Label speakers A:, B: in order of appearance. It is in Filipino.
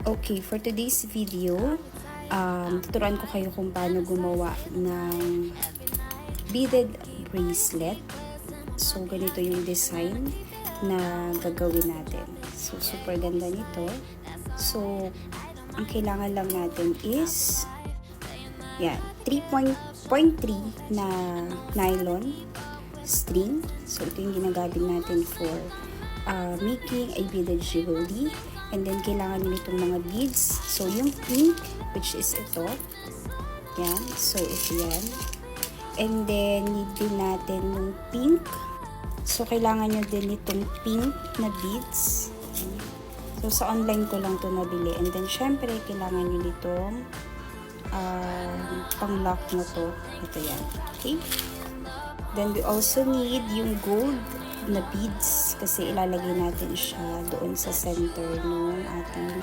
A: Okay, for today's video, tuturuan ko kayo kung paano gumawa ng beaded bracelet. So, ganito yung design na gagawin natin. So, super ganda nito. So, ang kailangan lang natin is yan, 3.3 na nylon string. So, ito yung ginagamit natin for making a beaded jewelry. And then, kailangan nyo itong mga beads. So, yung pink, which is ito. Yan. So, ito yan. And then, need din natin yung pink. So, kailangan nyo din itong pink na beads. So, sa online ko lang ito nabili. And then, syempre, kailangan nyo nitong pang-lock na to. Ito yan. Okay? Then, we also need yung gold na beads kasi ilalagay natin siya doon sa center ng ating